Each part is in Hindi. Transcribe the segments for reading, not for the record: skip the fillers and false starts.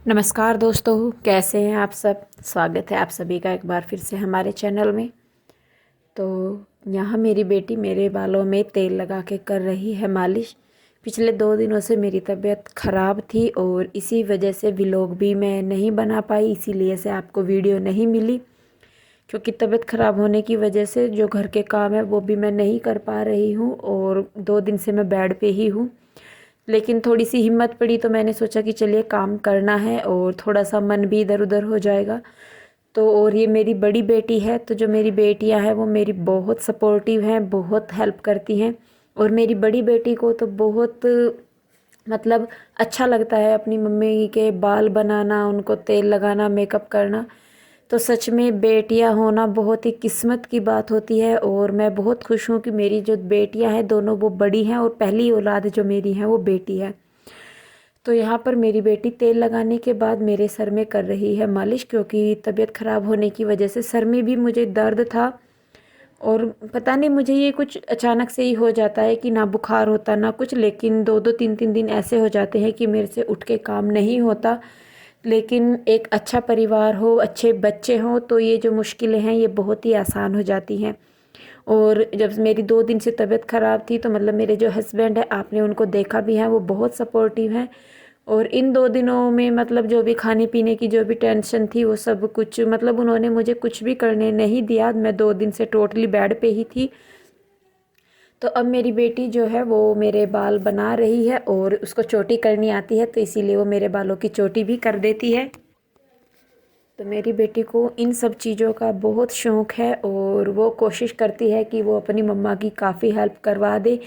नमस्कार दोस्तों, कैसे हैं आप सब। स्वागत है आप सभी का एक बार फिर से हमारे चैनल में। तो यहाँ मेरी बेटी मेरे बालों में तेल लगा के कर रही है मालिश। पिछले 2 दिनों से मेरी तबीयत ख़राब थी और इसी वजह से व्लॉग भी मैं नहीं बना पाई, इसीलिए से आपको वीडियो नहीं मिली। क्योंकि तबीयत ख़राब होने की वजह से जो घर के काम है वो भी मैं नहीं कर पा रही हूँ और 2 दिन से मैं बेड पे ही हूँ। लेकिन थोड़ी सी हिम्मत पड़ी तो मैंने सोचा कि चलिए काम करना है और थोड़ा सा मन भी इधर उधर हो जाएगा। तो और ये मेरी बड़ी बेटी है, तो जो मेरी बेटियां हैं वो मेरी बहुत सपोर्टिव हैं, बहुत हेल्प करती हैं। और मेरी बड़ी बेटी को तो बहुत मतलब अच्छा लगता है अपनी मम्मी के बाल बनाना, उनको तेल लगाना, मेकअप करना। तो सच में बेटियां होना बहुत ही किस्मत की बात होती है और मैं बहुत खुश हूँ कि मेरी जो बेटियां हैं दोनों वो बड़ी हैं और पहली औलाद जो मेरी है वो बेटी है। तो यहाँ पर मेरी बेटी तेल लगाने के बाद मेरे सर में कर रही है मालिश, क्योंकि तबीयत ख़राब होने की वजह से सर में भी मुझे दर्द था। और पता नहीं मुझे ये कुछ अचानक से ही हो जाता है कि ना बुखार होता ना कुछ, लेकिन 2-2 3-3 दिन ऐसे हो जाते हैं कि मेरे से उठ के काम नहीं होता। लेकिन एक अच्छा परिवार हो, अच्छे बच्चे हों, तो ये जो मुश्किलें हैं ये बहुत ही आसान हो जाती हैं। और जब मेरी 2 दिन से तबीयत ख़राब थी तो मतलब मेरे जो हस्बैंड है, आपने उनको देखा भी है, वो बहुत सपोर्टिव हैं। और इन 2 दिनों में मतलब जो भी खाने पीने की जो भी टेंशन थी वो सब कुछ मतलब उन्होंने मुझे कुछ भी करने नहीं दिया। मैं 2 दिन से टोटली बेड पे ही थी। तो अब मेरी बेटी जो है वो मेरे बाल बना रही है और उसको चोटी करनी आती है, तो इसीलिए वो मेरे बालों की चोटी भी कर देती है। तो मेरी बेटी को इन सब चीज़ों का बहुत शौक़ है और वो कोशिश करती है कि वो अपनी मम्मा की काफ़ी हेल्प करवा दे।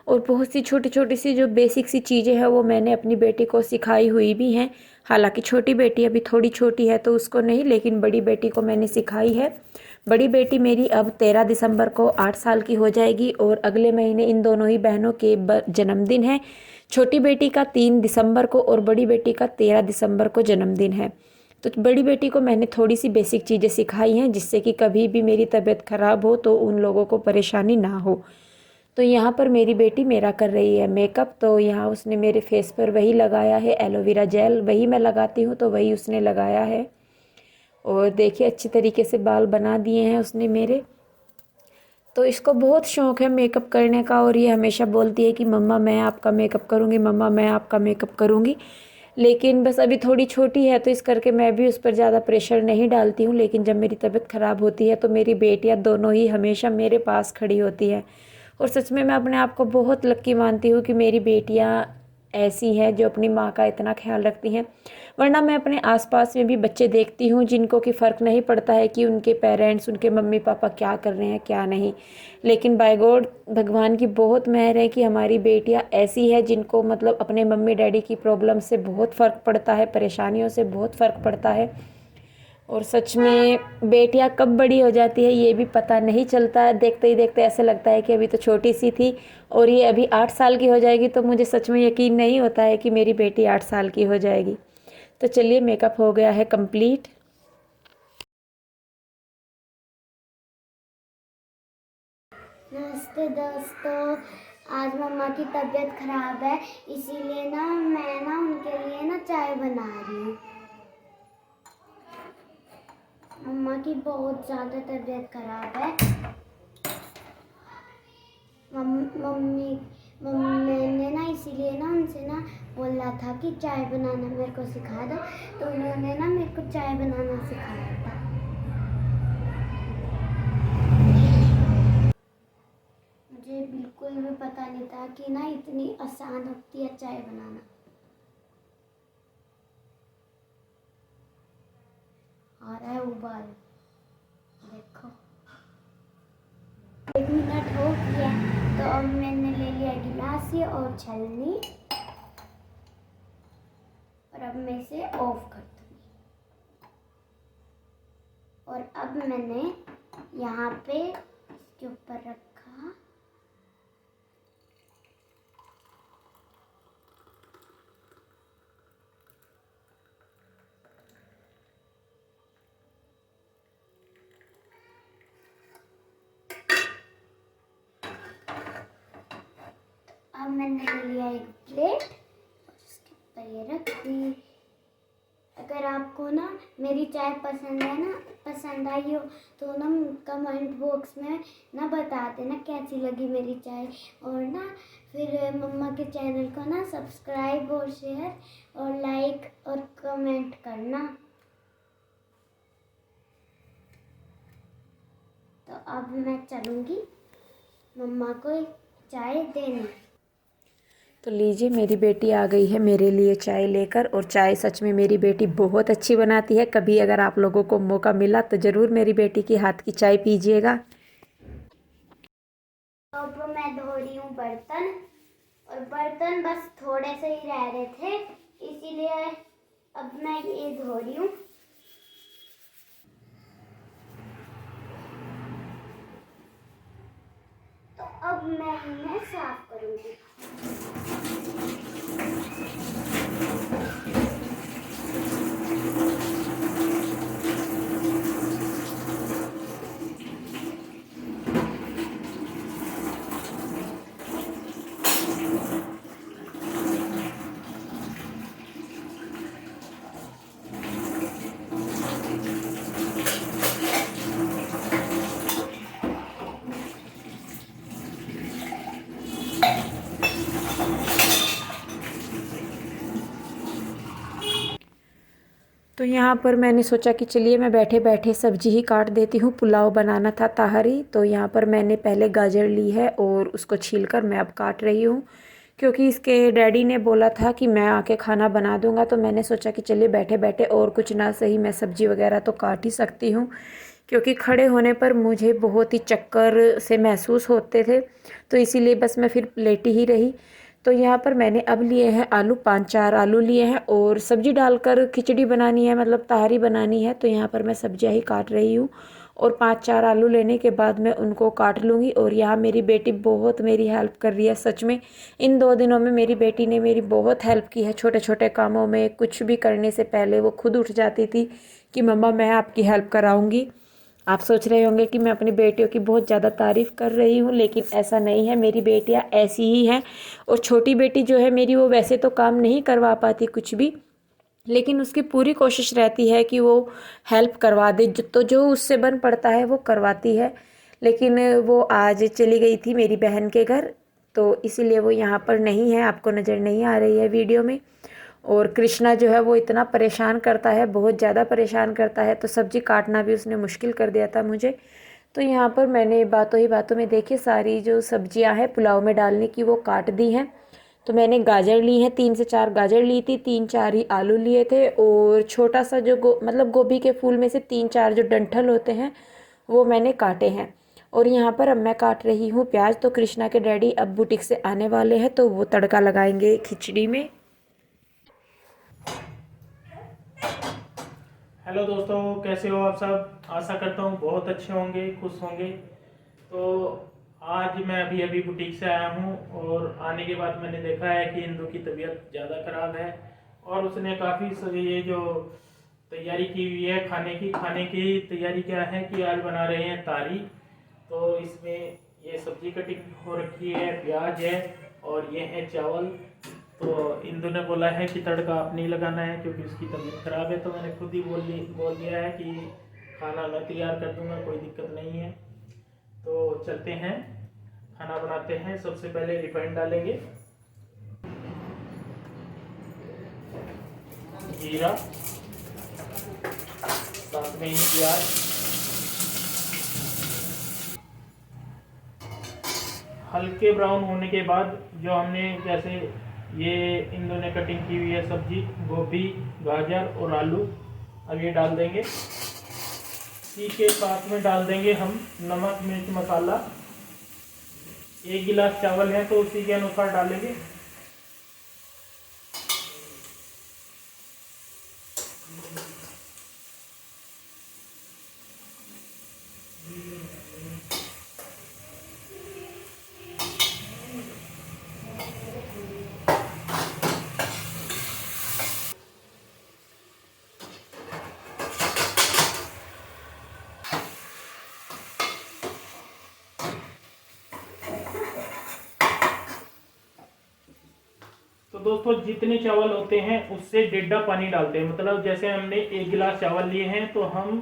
और बहुत सी छोटी छोटी सी जो बेसिक सी चीज़ें हैं वो मैंने अपनी बेटी को सिखाई हुई भी हैं। हालांकि छोटी बेटी अभी थोड़ी छोटी है तो उसको नहीं, लेकिन बड़ी बेटी को मैंने सिखाई है। बड़ी बेटी मेरी अब 13 दिसंबर को 8 साल की हो जाएगी और अगले महीने इन दोनों ही बहनों के जन्मदिन है। छोटी बेटी का 3 दिसंबर को और बड़ी बेटी का 13 दिसंबर को जन्मदिन है। तो बड़ी बेटी को मैंने थोड़ी सी बेसिक चीज़ें सिखाई हैं जिससे कि कभी भी मेरी तबीयत ख़राब हो तो उन लोगों को परेशानी ना हो। तो यहाँ पर मेरी बेटी मेरा कर रही है मेकअप। तो यहाँ उसने मेरे फेस पर वही लगाया है एलोवेरा जेल, वही मैं लगाती हूँ तो वही उसने लगाया है। और देखिए अच्छी तरीके से बाल बना दिए हैं उसने मेरे। तो इसको बहुत शौक़ है मेकअप करने का और ये हमेशा बोलती है कि मम्मा मैं आपका मेकअप करूँगी, मम्मा मैं आपका मेकअप करूँगी। लेकिन बस अभी थोड़ी छोटी है तो इस करके मैं भी उस पर ज़्यादा प्रेशर नहीं डालती हूँ। लेकिन जब मेरी तबीयत ख़राब होती है तो मेरी बेटियाँ दोनों ही हमेशा मेरे पास खड़ी होती हैं। और सच में मैं अपने आप को बहुत लक्की मानती हूँ कि मेरी बेटियाँ ऐसी हैं जो अपनी माँ का इतना ख्याल रखती हैं। वरना मैं अपने आसपास में भी बच्चे देखती हूँ जिनको कि फ़र्क नहीं पड़ता है कि उनके पेरेंट्स, उनके मम्मी पापा क्या कर रहे हैं क्या नहीं। लेकिन बाय गॉड भगवान की बहुत मेहर है कि हमारी बेटियाँ ऐसी है जिनको मतलब अपने मम्मी डैडी की प्रॉब्लम से बहुत फ़र्क पड़ता है, परेशानियों से बहुत फ़र्क पड़ता है। और सच में बेटियां कब बड़ी हो जाती है ये भी पता नहीं चलता है। देखते ही देखते ऐसे लगता है कि अभी तो छोटी सी थी और ये अभी 8 साल की हो जाएगी। तो मुझे सच में यकीन नहीं होता है कि मेरी बेटी 8 साल की हो जाएगी। तो चलिए मेकअप हो गया है कंप्लीट। नमस्ते दोस्तों, आज मम्मा की तबीयत ख़राब है इसीलिए ना मैं उनके लिए चाय बना रही हूँ। मम्मा की बहुत ज़्यादा तबीयत ख़राब है। मम्मी मैंने इसीलिए उनसे बोला था कि चाय बनाना मेरे को सिखा दो, तो उन्होंने मेरे को चाय बनाना सिखाया था। मुझे बिल्कुल भी पता नहीं था कि इतनी आसान होती है चाय बनाना। आ रहा है उबाल, देखो 1 मिनट हो गया। तो अब मैंने ले लिया गिलास ये और छलनी, और अब मैं इसे ऑफ कर दूँगी। और अब मैंने यहाँ पे इसके ऊपर रखा। अब मैंने ले लिया एक प्लेट और इसके ऊपर ये रख दी। आपको ना मेरी चाय पसंद है ना, पसंद आई हो तो ना कमेंट बॉक्स में ना बता देना कैसी लगी मेरी चाय। और ना फिर मम्मा के चैनल को ना सब्सक्राइब और शेयर और लाइक और कमेंट करना। तो अब मैं चलूँगी मम्मा को चाय देने। तो लीजिए, मेरी बेटी आ गई है मेरे लिए चाय लेकर, और चाय सच में मेरी बेटी बहुत अच्छी बनाती है। कभी अगर आप लोगों को मौका मिला तो ज़रूर मेरी बेटी की हाथ की चाय पीजिएगा। अब मैं धो रही हूँ बर्तन, और बर्तन बस थोड़े से ही रह रहे थे, इसीलिए अब मैं ये धो रही हूँ। तो अब मैं इन्हें साफ करूँगी। तो यहाँ पर मैंने सोचा कि चलिए मैं बैठे बैठे सब्जी ही काट देती हूँ। पुलाव बनाना था ताहरी, तो यहाँ पर मैंने पहले गाजर ली है और उसको छीलकर मैं अब काट रही हूँ, क्योंकि इसके डैडी ने बोला था कि मैं आके खाना बना दूँगा। तो मैंने सोचा कि चलिए बैठे बैठे और कुछ ना सही मैं सब्जी वगैरह तो काट ही सकती हूँ, क्योंकि खड़े होने पर मुझे बहुत ही चक्कर से महसूस होते थे, तो इसीलिए बस मैं फिर लेटी ही रही। तो यहाँ पर मैंने अब लिए हैं आलू, 5-4 आलू लिए हैं, और सब्जी डालकर खिचड़ी बनानी है, मतलब ताहरी बनानी है। तो यहाँ पर मैं सब्जियाँ ही काट रही हूँ, और 5-4 आलू लेने के बाद मैं उनको काट लूँगी। और यहाँ मेरी बेटी बहुत मेरी हेल्प कर रही है। सच में इन 2 दिनों में मेरी बेटी ने मेरी बहुत हेल्प की है छोटे छोटे कामों में। कुछ भी करने से पहले वो खुद उठ जाती थी कि मम्मा मैं आपकी हेल्प कराऊँगी। आप सोच रहे होंगे कि मैं अपनी बेटियों की बहुत ज़्यादा तारीफ़ कर रही हूँ, लेकिन ऐसा नहीं है। मेरी बेटियाँ ऐसी ही हैं। और छोटी बेटी जो है मेरी, वो वैसे तो काम नहीं करवा पाती कुछ भी, लेकिन उसकी पूरी कोशिश रहती है कि वो हेल्प करवा दे, तो जो उससे बन पड़ता है वो करवाती है। लेकिन वो आज चली गई थी मेरी बहन के घर, तो इसीलिए वो यहाँ पर नहीं है, आपको नज़र नहीं आ रही है वीडियो में। और कृष्णा जो है वो इतना परेशान करता है, बहुत ज़्यादा परेशान करता है, तो सब्ज़ी काटना भी उसने मुश्किल कर दिया था मुझे। तो यहाँ पर मैंने बातों ही बातों में देखिए सारी जो सब्जियाँ हैं पुलाव में डालने की वो काट दी हैं। तो मैंने गाजर ली हैं, 3 से 4 गाजर ली थी, 3-4 ही आलू लिए थे, और छोटा सा जो मतलब गोभी के फूल में से 3-4 जो डंठल होते हैं वो मैंने काटे हैं। और यहाँ पर अब मैं काट रही हूँ प्याज। तो कृष्णा के डैडी अब बुटीक से आने वाले हैं, तो वो तड़का लगाएंगे खिचड़ी में। हेलो दोस्तों, कैसे हो आप सब। आशा करता हूँ बहुत अच्छे होंगे, खुश होंगे। तो आज मैं अभी अभी बुटीक से आया हूँ, और आने के बाद मैंने देखा है कि इंदु की तबीयत ज़्यादा ख़राब है, और उसने काफ़ी ये जो तैयारी की हुई है खाने की तैयारी क्या है कि आज बना रहे हैं तारी। तो इसमें ये सब्जी कटिंग हो रखी है, प्याज है, और ये है चावल। तो इंदु ने बोला है कि तड़का आप नहीं लगाना है क्योंकि उसकी तबीयत ख़राब है, तो मैंने खुद ही बोल दिया है कि खाना मैं तैयार कर दूंगा, कोई दिक्कत नहीं है। तो चलते हैं, खाना बनाते हैं। सबसे पहले रिफाइंड डालेंगे, जीरा, साथ में ही प्याज, हल्के ब्राउन होने के बाद जो हमने जैसे ये इंदु ने कटिंग की हुई है सब्जी, गोभी, गाजर और आलू, अब ये डाल देंगे। इसी के साथ में डाल देंगे हम नमक, मिर्च, मसाला। 1 गिलास चावल है तो उसी के अनुसार डालेंगे। तो दोस्तों जितने चावल होते हैं उससे 1.5 पानी डालते हैं। मतलब जैसे हमने 1 गिलास चावल लिए हैं तो हम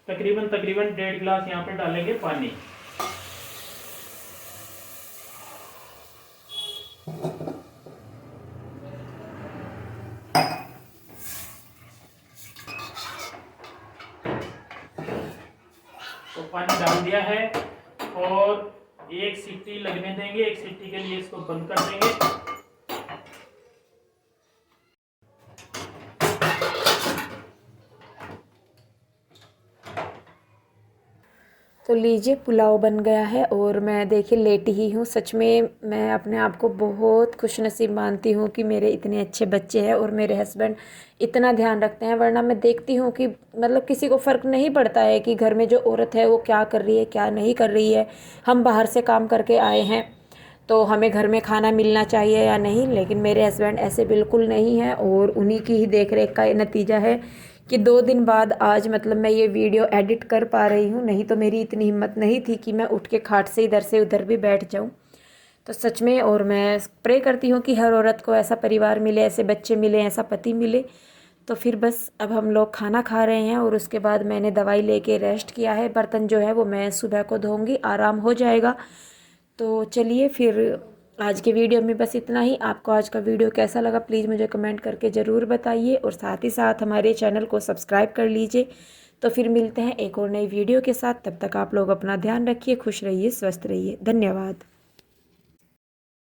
तकरीबन 1.5 गिलास यहाँ पे डालेंगे पानी। तो पानी डाल दिया है और एक सीटी लगने देंगे। एक सीटी के लिए इसको बंद कर देंगे। तो लीजिए पुलाव बन गया है और मैं देखिए लेटी ही हूँ। सच में मैं अपने आप को बहुत खुशनसीब मानती हूँ कि मेरे इतने अच्छे बच्चे हैं और मेरे हस्बैंड इतना ध्यान रखते हैं। वरना मैं देखती हूँ कि मतलब किसी को फ़र्क नहीं पड़ता है कि घर में जो औरत है वो क्या कर रही है क्या नहीं कर रही है। हम बाहर से काम करके आए हैं तो हमें घर में खाना मिलना चाहिए या नहीं, लेकिन मेरे हस्बैंड ऐसे बिल्कुल नहीं हैं और उन्हीं की ही देख रेख का नतीजा है कि 2 दिन बाद आज मतलब मैं ये वीडियो एडिट कर पा रही हूँ। नहीं तो मेरी इतनी हिम्मत नहीं थी कि मैं उठ के खाट से इधर से उधर भी बैठ जाऊँ। तो सच में और मैं प्रे करती हूँ कि हर औरत को ऐसा परिवार मिले, ऐसे बच्चे मिले, ऐसा पति मिले। तो फिर बस अब हम लोग खाना खा रहे हैं और उसके बाद मैंने दवाई लेके रेस्ट किया है। बर्तन जो है वो मैं सुबह को धोऊंगी, आराम हो जाएगा। तो चलिए फिर आज के वीडियो में बस इतना ही। आपको आज का वीडियो कैसा लगा प्लीज़ मुझे कमेंट करके ज़रूर बताइए और साथ ही साथ हमारे चैनल को सब्सक्राइब कर लीजिए। तो फिर मिलते हैं एक और नई वीडियो के साथ। तब तक आप लोग अपना ध्यान रखिए, खुश रहिए, स्वस्थ रहिए। धन्यवाद।